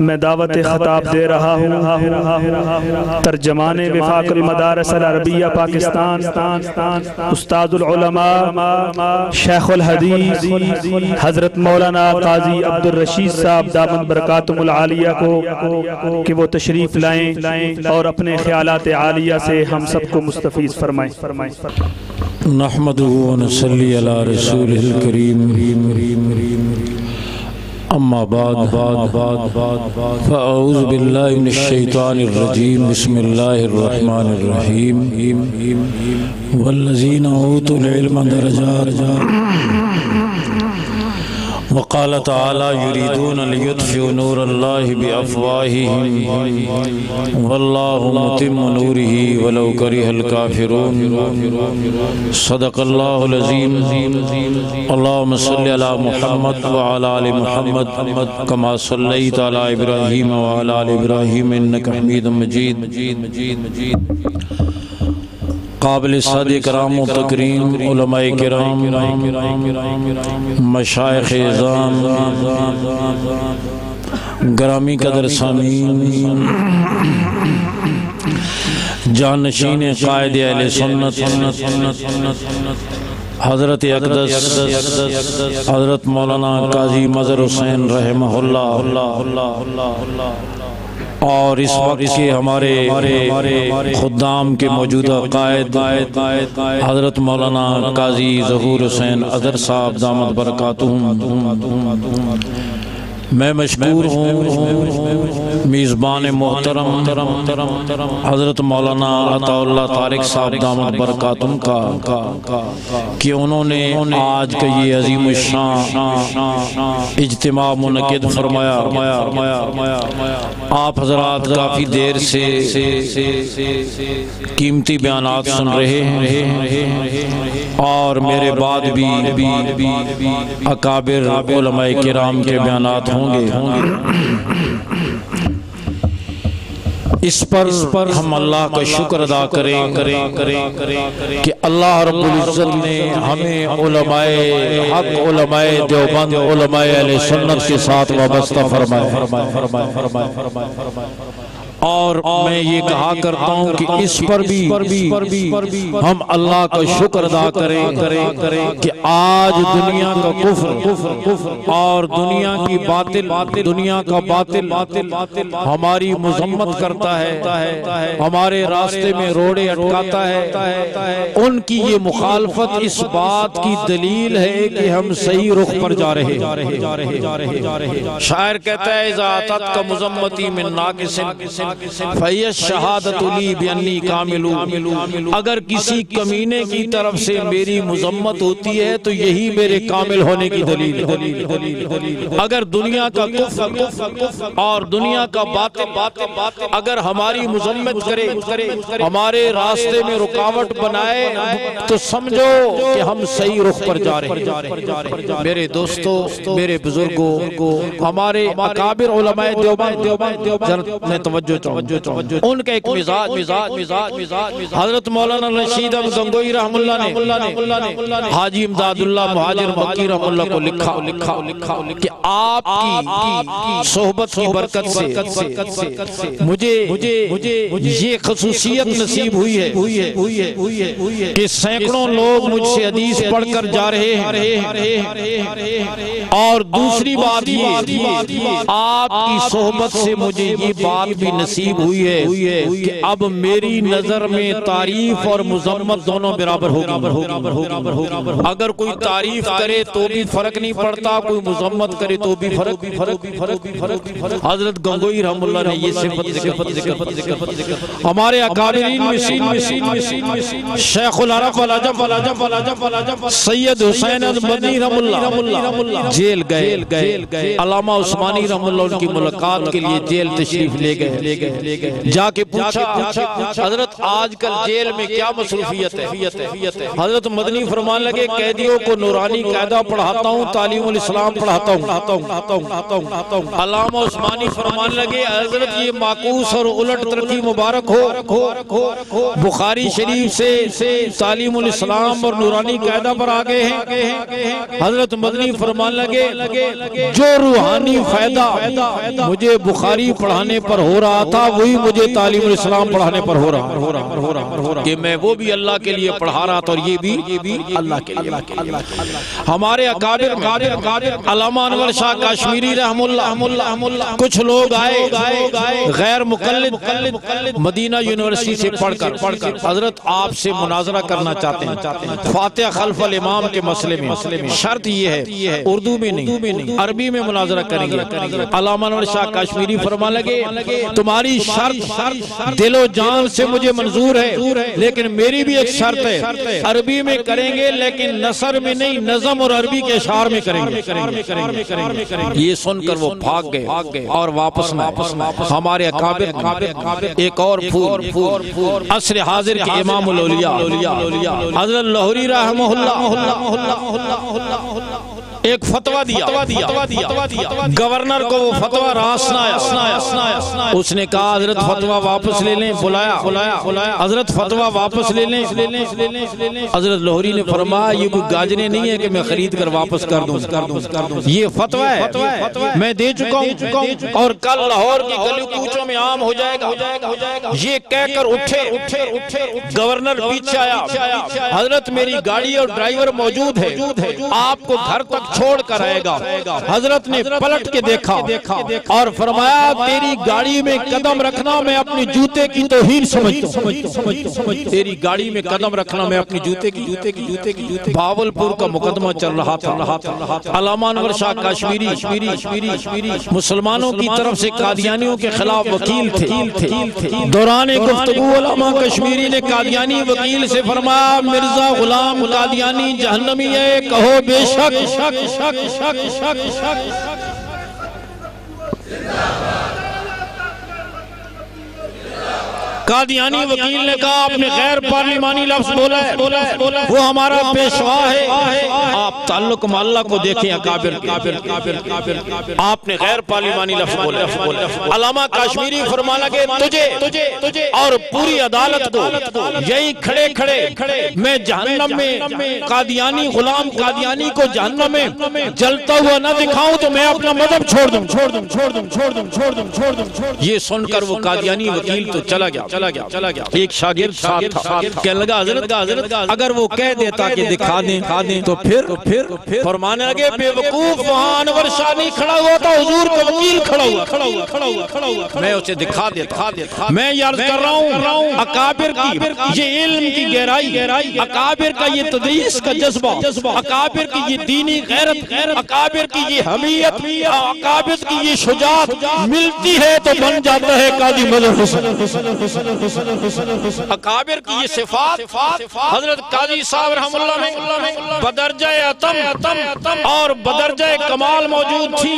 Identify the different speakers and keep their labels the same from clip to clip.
Speaker 1: मैं दावत खताब दे रहा हूँ तर्जमाने वफाकुल मदारिस अल अरबिया पाकिस्तान उस्तादुल उलमा शेखुल हदीस हजरत मौलाना काजी अब्दुल रशीद साहब दामन बरकातुहुल आलिया को कि वो तशरीफ लाएं और अपने ख्यालात आलिया से हम सबको मुस्तफीज़ फरमाएं।
Speaker 2: नहमदुहु व नसल्ली अला रसूलिल करीम अम्मा बाद फ़अऊज़ु बिल्लाहि मिनश शैतानिर रजीम बिस्मिल्लाहिर रहमानिर रहीम वल्लज़ीना ऊतुल इल्म दरजात वक़ाल तआला युरीदूना लियुत्फ़िउ नूरल्लाहि बिअफ़वाहिहिम वल्लाहु मुतिम्मु नूरिही वलौ करिहल काफ़िरून। सदक़ल्लाहुल अज़ीम। अल्लाहुम्मा सल्लि अला मुहम्मद व अला आलि मुहम्मद कमा सल्लैता अला इब्राहीम व अला आलि इब्राहीम इन्नका हमीदुम मजीद। काबिल सादे कराम व तकरीम उलमाए किराम मशाइख़ इज़ाम ग्रामी कदर सामीन जानशीन क़ायद अहले सुन्नत हज़रत अक़दस हज़रत मौलाना काजी मज़हर हुसैन रहमहुल्लाह और इस वक्त के हमारे खुद्दाम के मौजूदा कायद हज़रत मौलाना काजी ज़हूर हुसैन अज़हर साहब दामद बरकातुहुम। मैं मशकूर हूँ मेज़बान मोहतरम हज़रत मौलाना अताउल्लाह तारिक साहब दामद बरकातुहुम का कि उन्होंने आज का ये अज़ीम शान इज्तिमा मुनक़िद फरमाया। आप हज़रात काफ़ी देर से कीमती बयानात सुन रहे हैं और मेरे बाद भी अकाबिर उलमाए किराम के बयानात होंगे। इस पर हम अल्लाह का शुक्र अदा करें कि अल्लाह रब्बुल इज़्ज़त ने हमें उलमाए हक उलमाए देवबंद उलमाए अहले सुन्नत के साथ वाबस्ता फरमाया। और मैं ये कहा करता हूँ कि इस पर भी हम अल्लाह का शुक्र अदा करें कि आज दुनिया का कुफ्र और दुनिया की दुनिया का बातिल हमारी मुज़म्मत करता है, हमारे रास्ते में रोड़े अटकाता है। उनकी ये मुखालफत इस बात की दलील है कि हम सही रुख पर जा रहे हैं। शायर कहता है इज़ा अतत का मुज़म्मती मिन नाक़िसिन फयश शहादतु ली बिअन्नी कामिलु। अगर किसी कमीने की तरफ से मेरी मुज़म्मत होती है तो यही मेरे कामिल होने की दलील है। अगर दुनिया का कुफ्र और दुनिया का बातिल अगर हमारी मुज़म्मत करे, हमारे रास्ते में रुकावट बनाए तो समझो कि हम सही रुख पर जा रहे हैं। मेरे दोस्तों, मेरे बुजुर्गों, हमारे अकाबिर उलमाए देवबंद ने तवज्जो उनका एक मिजाज हजरत मौलाना रशीद अहमद गंगोई रहमुल्लाह ने हाजी इमदादुल्लाह मुहाजिर मक्की रहमुल्लाह को लिखा कि आपकी सोहबत की बरकत से मुझे ये खसूसियत नसीब हुई है कि सैकड़ों लोग मुझसे हदीस पढ़कर जा रहे हैं। और दूसरी बात ये आपकी सोहबत से मुझे ये बात भी नसीब हुई है कि अब मेरी नजर में तारीफ और मुज़म्मत दोनों बराबर होगी। अगर कोई तारीफ करे तो भी फर्क नहीं पड़ता, कोई मुज़म्मत करे तो भी फर्क। हजरत गंगोई रहमुल्लाह ने ये सिफत हमारे अकाबिरीन शेखुल अरब वल अजब सैयद हुसैन मदनी रहमुल्लाह जेल गए। अल्लामा उस्मानी रहमुल्लाह उनकी मुलाकात के लिए जेल तशरीफ ले गए। गए जाके पूछा हजरत आजकल जेल में क्या मसरूफियत है। हजरत मदनी फरमान लगे कैदियों को नूरानी कायदा पढ़ाता हूँ, तालीमुल इस्लाम पढ़ाता हूँ। अल्लामा उस्मानी फरमान लगे हजरत ये माकूस और उलट तरक्की मुबारक हो, बुखारी शरीफ से तालीमुल इस्लाम और नूरानी कायदा पर आ गए हैं। हजरत मदनी फरमान लगे जो रूहानी फायदा मुझे बुखारी पढ़ाने पर हो रहा था वही मुझे तालीमुल इस्लाम पढ़ाने पर हो रहा कि मैं वो भी अल्लाह के लिए पढ़ा रहा था और ये भी अल्लाह के लिए। हमारे अकाबिर अल्लामा अनवर शाह काश्मीरी रहमुल्लाह कुछ लोग आए गैर मुकल्लिद मदीना यूनिवर्सिटी से पढ़कर हजरत आपसे मुनाजरा करना चाहते हैं फातिहा खल्फल इमाम के मसले में। शर्त ये है उर्दू में नहीं अरबी में मुनाजरा करेंगे। अल्लामा अनवर शाह काश्मीरी फरमा लगे तुम्हारी शर्त दिलो जान से मुझे मंजूर है, लेकिन मेरी भी एक शर्त है, अरबी में करेंगे लेकिन नसर में नहीं, नज़म और अरबी के इशार में करेंगे। ये सुनकर वो भाग गए और वापस हमारे अकाबिर एक और फूल असर हाजिर के इमामुल औलिया हज़रत लाहौरी रहमहुल्लाह एक फतवा दिया। गवर्नर को वो फतवा रासना उसने कहा हजरत फतवा वापस ले लें। बुलाया हजरत फतवा वापस ले लें। हजरत लाहौरी ने फरमाया ये कोई गाजरे नहीं है कि मैं खरीद कर वापस कर दूं। ये फतवा है मैं दे चुका हूं और कल लाहौर की गली कूचों में आम हो जाएगा। ये कहकर उठे गवर्नर पीछे आया। हजरत मेरी गाड़ी और ड्राइवर मौजूद है, आपको घर तक छोड़ कर आएगा। हजरत ने पलट के देखा और फरमाया तेरी गाड़ी में कदम रखना मैं अपनी जूते की तौहीन समझता हूं। तेरी गाड़ी में कदम रखना मैं अपनी जूते की भावलपुर का मुकदमा चल रहा था। अल्लामा अनवर शाह काश्मीरी मुसलमानों की तरफ से कादियानियों के खिलाफ वकील थे। दौरान गुफ्तगू अल्लामा कश्मीरी ने कादियानी वकील से फरमाया मिर्जा गुलाम कादियानी जहन्नमी है, कहो बेशक। कादियानी वकील ने कहा आपने गैर पार्लिमानी लफ्ज बोला है, वो हमारा पेशवा है। आप ताल्लुक माल्ला को देखें अकाबिर आपने गैर पार्लिमानी लफ्ज बोला। अल्लामा काश्मीरी फरमा लगे तुझे और पूरी अदालत को यही खड़े मैं जहन्नम में कादियानी गुलाम कादियानी को जहन्नम में जलता हुआ न दिखाऊं तो मैं अपना मजहब छोड़ दूं। ये सुनकर वो कादियानी वकील तो चला गया। एक शागिर्द साथ था। कहने लगा हजरत अगर वो कह देता कि दिखा दें तो फिर फरमाने लगे बेवकूफ वहाँ अनवर शाह नहीं खड़ा हुआ था, हुजूर का वकील खड़ा हुआ। मैं उसे दिखा देता। मैं याद कर रहा हूँ अकाबिर की ये इल्म की गहराई, अकाबिर का ये तदरीस का जज्बा, अकाबिर की ये दीनी गैरत, अकाबिर की ये हमीयत, अकाबिर की ये शुजाअत मिलती है तो बन जाता है काजी मजहब। अकाबिर की ये सिफात हजरत काजी साहब रहमुल्लाह में बदरजाए अतम और बदरजाए कमाल मौजूद थी।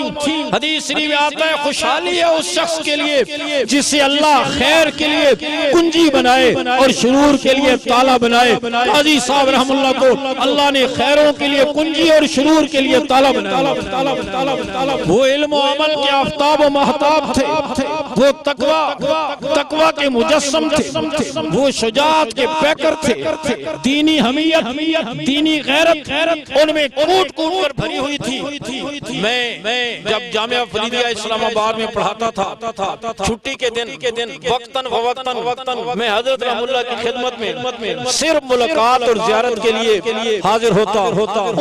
Speaker 2: हदीस शरीफ में आता है खुशहाली है उस शख्स के लिए जिसे अल्लाह खैर के लिए कुंजी बनाए और शुरूर के लिए ताला बनाए। काजी साहब रहमुल्लाह को अल्लाह ने खैरों के लिए कुंजी और शुरूर के लिए ताला बनाया। वो इल्म और अमल के आफ्ताब और महताब थे, वो तकवा के मुजस्सम थे, वो शुजाअत के पैकर थे। दीनी हमीयत दीनी गैरत उनमें कूट कर भरी हुई थी। मैं जब जामिया फरीदिया इस्लामाबाद में पढ़ाता था छुट्टी के दिन वक्तन मैं हजरत रहमुल्लाह की खिदमत में सिर्फ मुलाकात और जियारत के लिए हाजिर होता।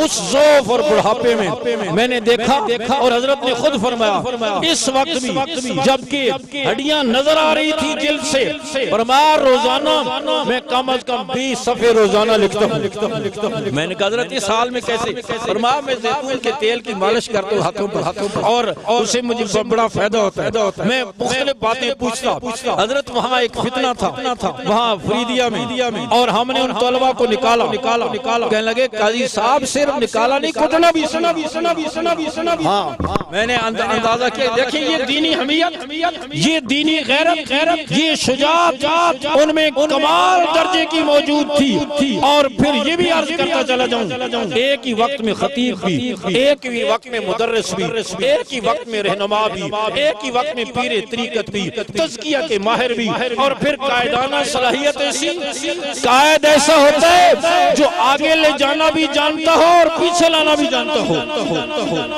Speaker 2: उस ज़ौफ़ और बुढ़ापे में मैंने देखा और हजरत ने खुद फरमाया इस वक्त भी जबकि हड्डियां नजर आ रही थी जिल्द से, फरमाया रोजाना मैं कम अज कम 20 सफ़े रोजाना लिखता हूँ। मैंने कहा हजरत इस हाल में कैसे फरमाया मैं ज़ैतून के तेल की मालिश करता हूँ हाथों पर और उसे मुझे बड़ा फायदा होता है। मैं मुख्तलिफ बातें पूछता। हजरत वहाँ एक फितना था वहाँ फरीदिया में, और हमने उन तलबा को निकाला। कहने लगे काजी साहब सिर्फ निकाला नहीं, कुटना भी। हाँ, मैंने अंदाजा किया। देखिए ये दीनी हमीयत, ये दीनी गैरत, ये शुजाअत उनमें कमाल दर्जे की मौजूद थी। और फिर ये भी अर्ज करता चला जाऊं, एक ही वक्त में खतीब भी, एक ही वक्त में मुदर्रिस भी, एक ही वक्त में रहनुमा भी, एक ही वक्त में पीरे तरीकत भी, तज़किया के माहिर भी, और फिर कायदाना सलाहियत ऐसी, कायद ऐसा होता है जो आगे ले जाना भी जानता हो और पीछे लाना भी जानता हो।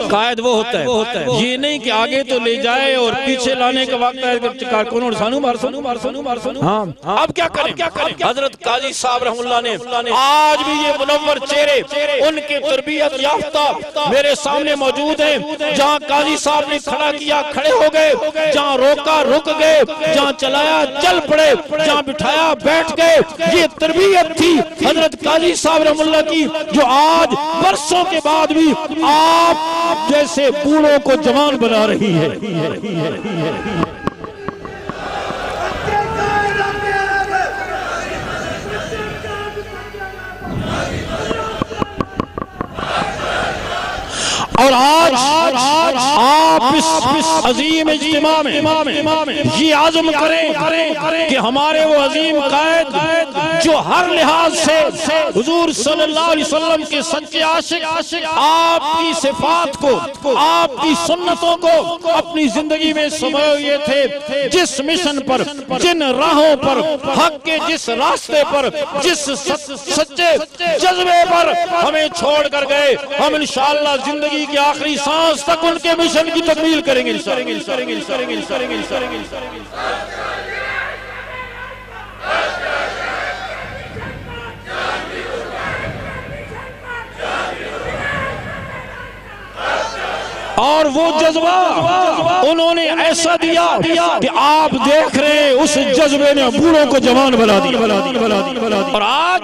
Speaker 2: कायद वो होता है, ये नहीं कि आगे तो ले जाए और पीछे लाने का वक्त है। हाँ, अब क्या करें? हजरत काजी साहब रहमुल्लाह ने आज भी ये मुनव्वर चेहरे उनके तरबियत याफ्ता मेरे सामने मौजूद हैं। जहाँ काजी साहब ने खड़ा किया खड़े हो गए, जहाँ रोका रुक गए, जहाँ चलाया चल पड़े, जहाँ बिठाया बैठ गए। ये तरबियत थी हजरत काजी साहब रहमुल्लाह की, जो आज बरसों के बाद भी आप जैसे बूढ़ों को जवान बना रही है। और आज आप इस अजीम इज्तिमा में ये आज़म करें कि हमारे वो अजीम कायद जो हर लिहाज से हुजूर सल्लल्लाहु अलैहि वसल्लम के सच्चे आशिक, आपकी सिफात को, आपकी सुन्नतों को अपनी जिंदगी में समाये हुए थे। जिस मिशन पर, जिन राहों पर, हक के जिस रास्ते पर, जिस सच्चे जज्बे पर हमें छोड़ कर गए, हम इंशाअल्लाह जिंदगी की आखिरी सांस तक उनके मिशन की तकमील करेंगे। और वो जज्बा उन्होंने ऐसा दिया कि आप देख रहे हैं उस जज्बे ने बूढ़ों को जवान बना दिया। और आज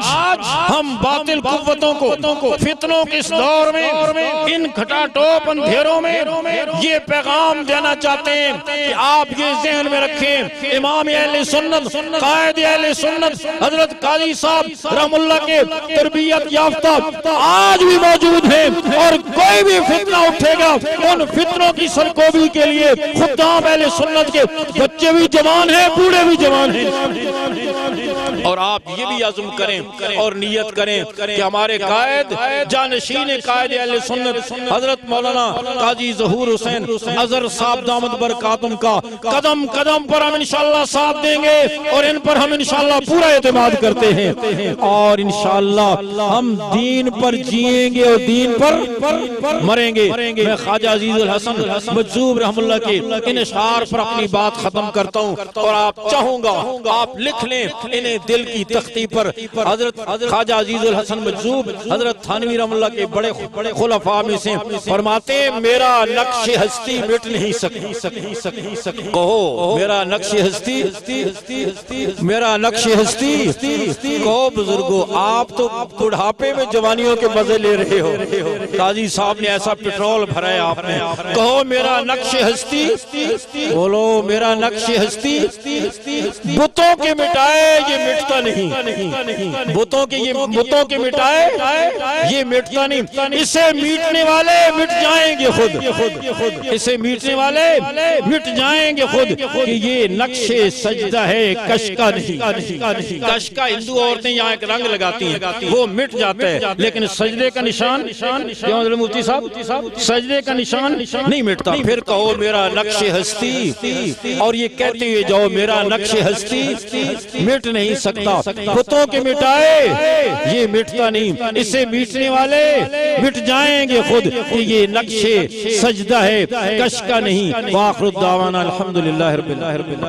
Speaker 2: हम बातिल कुव्वतों को फितनों के इस दौर में, इन खटाटोप अंधेरों में ये पैगाम देना चाहते हैं कि आप ये जहन में रखें, इमाम अहले सुन्नत, कायद अहले सुन्नत हजरत काजी साहब रहमुल्लाह के तरबियत याफ्ता आज भी मौजूद हैं। और कोई भी फितना उठेगा, उन फितनों की सरकोबी के लिए खुद्दाम अहले सुन्नत के बच्चे भी जवान हैं, बूढ़े भी जवान हैं। और आप ये भी आज़म करें और नियत करें कि हमारे कायद, जानशीन कायद अहले सुन्नत हजरत मौलाना काजी ज़हूर हुसैन अज़हर साहब दामद बरकातुम का कदम कदम पर हम इंशाअल्लाह साथ देंगे, और इन पर हम इंशाअल्लाह पूरा एतमाद करते हैं। और इंशाअल्लाह हम दीन पर जिएंगे और दीन पर मरेंगे। मैं ख्वाजा अजीजुल हसन मजूब रहमुल्लाह के इन अशआर पर अपनी बात खत्म करता हूँ, और आप चाहूंगा आप लिख लें इन्हें दिल की तख्ती पर। हजरत ख्वाजा अजीजुल हसन मजूब हजरत थानवी रहमुल्लाह के बड़े खुलफा में से फरमाते, मेरा नक्श हस्ती मिट नहीं सकती। कहो मेरा नक्श हस्ती, मेरा नक्श हस्ती। कहो बुजुर्गो आप तो बुढ़ापे में जवानियों के मजे ले रहे हो। काजी साहब ने ऐसा पेट्रोल भरा है आपने। कहो मेरा नक्श हस्ती, बोलो मेरा नक्श हस्ती। बुतों के मिटाए ये मिटता नहीं, बुतों के मिटाए ये मिटता नहीं। इसे मीटने वाले मिट जाएंगे खुद, इसे मीटने वाले मिट जाएंगे खुद। कि ये नक्शे सजदा है कश का नहीं। कश का हिंदू औरतें यहाँ एक रंग लगाती हैं, वो मिट जाता है, लेकिन सजदे का निशान, मुफ्ती साहब सजदे का निशान नहीं मिटता। फिर कहो मेरा नक्श हस्ती, और ये कहते हुए जाओ मेरा नक्श हस्ती मिट नहीं सकता। बुतों के मिटाए ये मिटता नहीं, इसे मीटने वाले मिट जाएंगे खुद। कि ये नक्शे सजदा है कश का नहीं। वाखिर दावाना अल्हम्दुलिल्लाहि रब्बिल आलमीन।